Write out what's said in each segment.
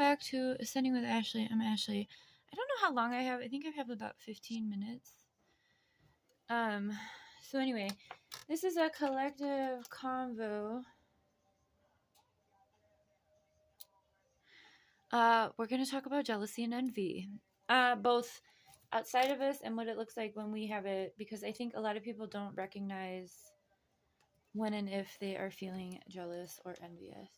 back to Ascending with Ashley. I'm Ashley. I don't know how long I have. I think I have about 15 minutes. So anyway, this is a collective convo. We're going to talk about jealousy and envy. Both outside of us and what it looks like when we have it, because I think a lot of people don't recognize when and if they are feeling jealous or envious.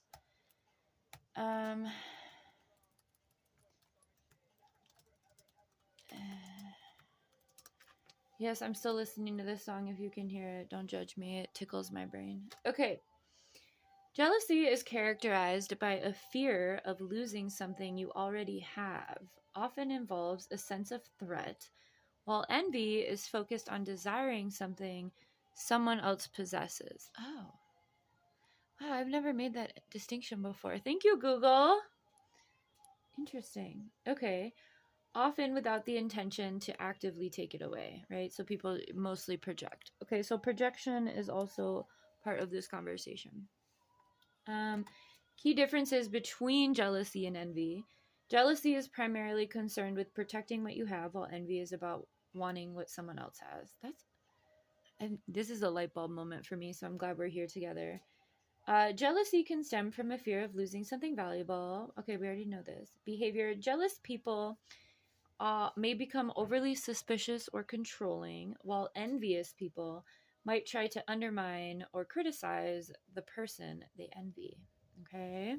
Yes, I'm still listening to this song. If you can hear it, don't judge me. It tickles my brain. Okay. Jealousy is characterized by a fear of losing something you already have, often involves a sense of threat, while envy is focused on desiring something someone else possesses. Oh. Wow, I've never made that distinction before. Thank you, Google. Interesting. Okay. Often without the intention to actively take it away, right? So people mostly project. Okay, so projection is also part of this conversation. Key differences between jealousy and envy. Jealousy is primarily concerned with protecting what you have, while envy is about wanting what someone else has. This is a light bulb moment for me, so I'm glad we're here together. Jealousy can stem from a fear of losing something valuable. Okay, we already know this. Behavior. Jealous people may become overly suspicious or controlling, while envious people might try to undermine or criticize the person they envy. Okay?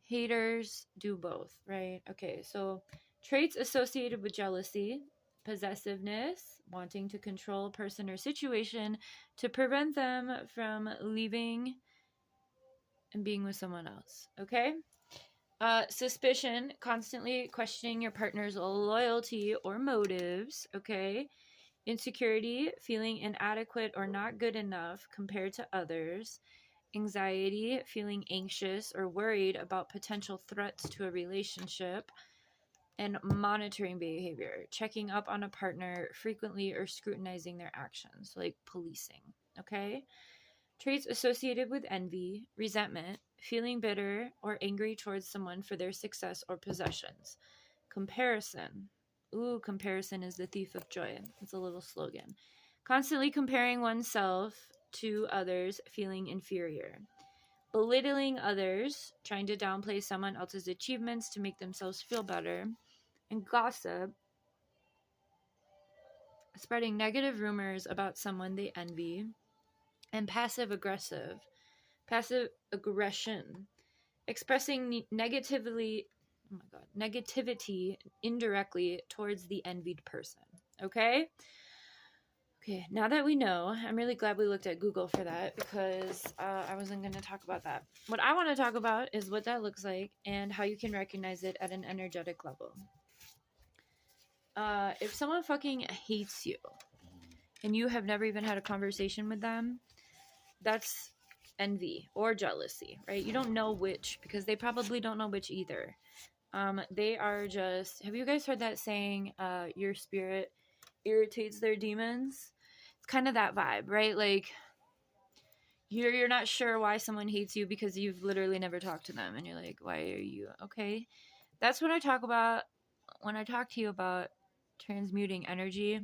Haters do both, right? Okay, so traits associated with jealousy: possessiveness, wanting to control a person or situation to prevent them from leaving and being with someone else. Okay? Suspicion, constantly questioning your partner's loyalty or motives. Okay? Insecurity, feeling inadequate or not good enough compared to others. Anxiety, feeling anxious or worried about potential threats to a relationship. And monitoring behavior, checking up on a partner frequently or scrutinizing their actions, like policing. Okay? Traits associated with envy: resentment, feeling bitter or angry towards someone for their success or possessions. Comparison. Ooh, comparison is the thief of joy. It's a little slogan. Constantly comparing oneself to others, feeling inferior. Belittling others, trying to downplay someone else's achievements to make themselves feel better. And gossip, spreading negative rumors about someone they envy. And passive aggression, expressing negativity indirectly towards the envied person. Okay, now that we know, I'm really glad we looked at Google for that, because I wasn't going to talk about that. What I want to talk about is what that looks like and how you can recognize it at an energetic level. If someone fucking hates you and you have never even had a conversation with them, that's envy or jealousy, right? You don't know which, because they probably don't know which either. They are just, have you guys heard that saying, your spirit irritates their demons? It's kind of that vibe, right? Like, you're not sure why someone hates you because you've literally never talked to them, and you're like, why are you okay? That's what I talk about when I talk to you about transmuting energy,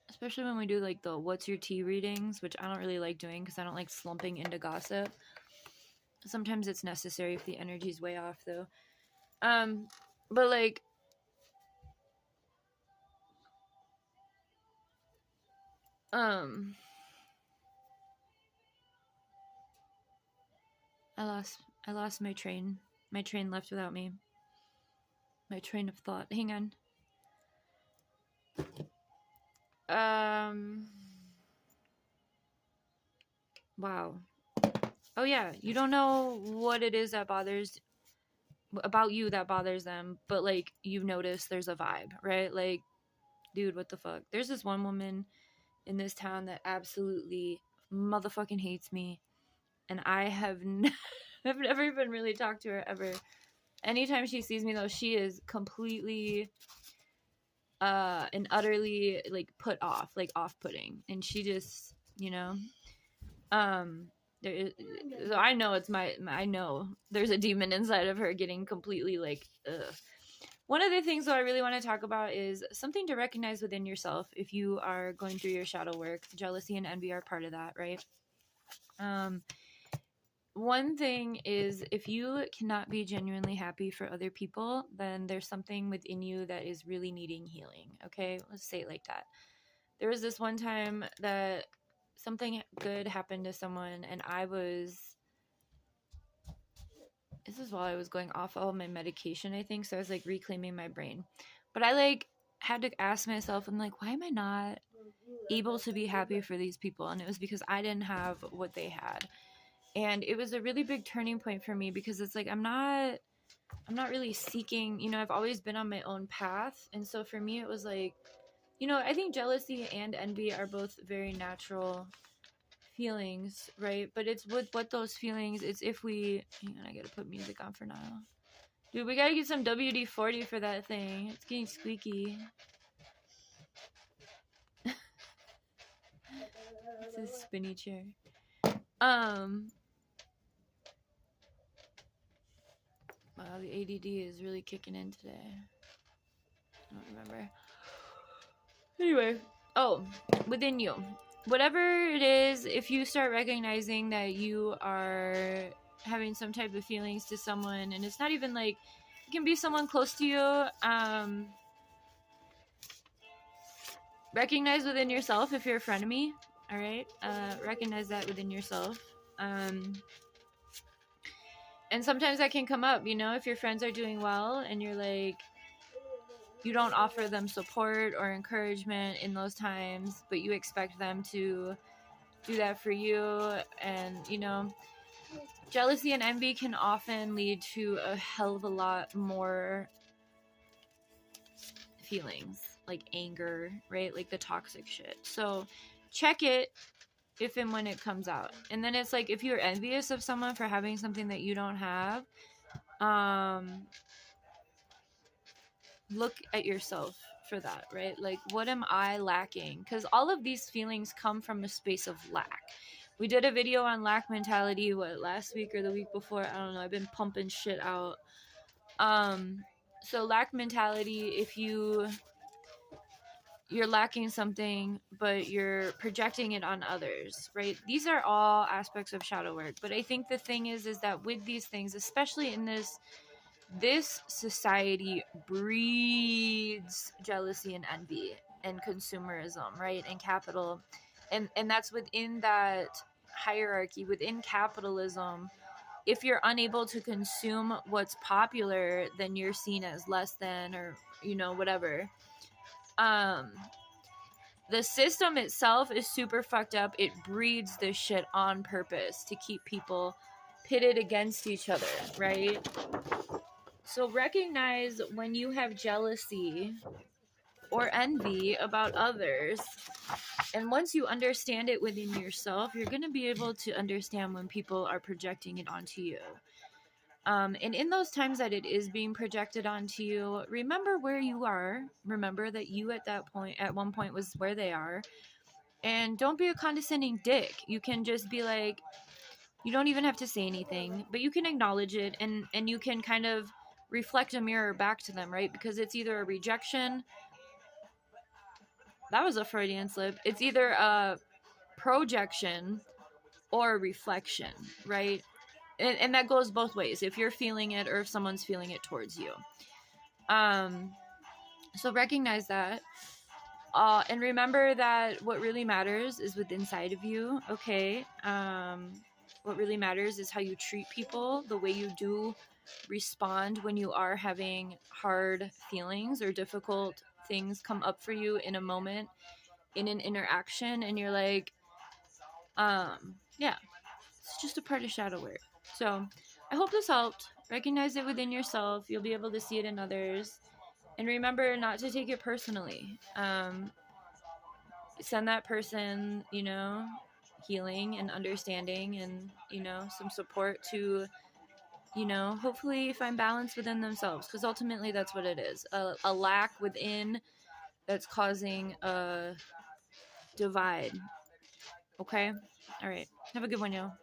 especially when we do like the what's your tea readings, which I don't really like doing because I don't like slumping into gossip. Sometimes it's necessary if the energy's way off, though. But like, I lost my train. My train left without me. My train of thought. Hang on. Wow. Oh yeah, you don't know what it is that bothers about you that bothers them, but like you notice there's a vibe, right? Like, dude, what the fuck? There's this one woman in this town that absolutely motherfucking hates me, and I have I've never even really talked to her ever. Anytime she sees me, though, she is completely and utterly like put off, like off-putting, and she just, So I know it's I know there's a demon inside of her getting completely like, ugh. One of the things though I really want to talk about is something to recognize within yourself if you are going through your shadow work. Jealousy and envy are part of that, right? One thing is, if you cannot be genuinely happy for other people, then there's something within you that is really needing healing. Okay, let's say it like that. There was this one time that something good happened to someone, and this is while I was going off all my medication, I think, so I was like reclaiming my brain. But I like had to ask myself, I'm like, why am I not able to be happy for these people? And it was because I didn't have what they had. And it was a really big turning point for me, because it's like I'm not really seeking, I've always been on my own path. And so for me it was like, I think jealousy and envy are both very natural feelings, right? But it's with what those feelings, it's if we, hang on, I gotta put music on for now. Dude, we gotta get some WD-40 for that thing. It's getting squeaky. It's a spinny chair. Wow, the ADD is really kicking in today. I don't remember. Anyway, within you. Whatever it is, if you start recognizing that you are having some type of feelings to someone, and it's not even like, it can be someone close to you, recognize within yourself if you're a frenemy, alright? Recognize that within yourself. And sometimes that can come up, if your friends are doing well and you're like, you don't offer them support or encouragement in those times, but you expect them to do that for you. And, jealousy and envy can often lead to a hell of a lot more feelings, like anger, right? Like the toxic shit. So check it if and when it comes out. And then it's like, if you're envious of someone for having something that you don't have, look at yourself for that, right? Like, what am I lacking? Because all of these feelings come from a space of lack. We did a video on lack mentality, last week or the week before? I don't know. I've been pumping shit out. So lack mentality, if you're lacking something, but you're projecting it on others, right? These are all aspects of shadow work. But I think the thing is that with these things, especially in this society, breeds jealousy and envy and consumerism, right? And capital. And that's within that hierarchy, within capitalism. If you're unable to consume what's popular, then you're seen as less than, or, whatever. The system itself is super fucked up. It breeds this shit on purpose to keep people pitted against each other, right? So recognize when you have jealousy or envy about others. And once you understand it within yourself, you're going to be able to understand when people are projecting it onto you. And in those times that it is being projected onto you, remember where you are. Remember that you at one point was where they are. And don't be a condescending dick. You can just be like, you don't even have to say anything, but you can acknowledge it, and you can kind of reflect a mirror back to them, right? Because it's either a rejection. That was a Freudian slip. It's either a projection or a reflection, right? And that goes both ways, if you're feeling it or if someone's feeling it towards you. So recognize that. And remember that what really matters is within inside of you, okay? What really matters is how you treat people, the way you do respond when you are having hard feelings or difficult things come up for you in a moment, in an interaction, and you're like, yeah, it's just a part of shadow work. So I hope this helped. Recognize it within yourself. You'll be able to see it in others. And remember not to take it personally. Send that person, healing and understanding and, some support to, hopefully find balance within themselves. Because ultimately that's what it is. A lack within that's causing a divide. Okay? All right. Have a good one, y'all.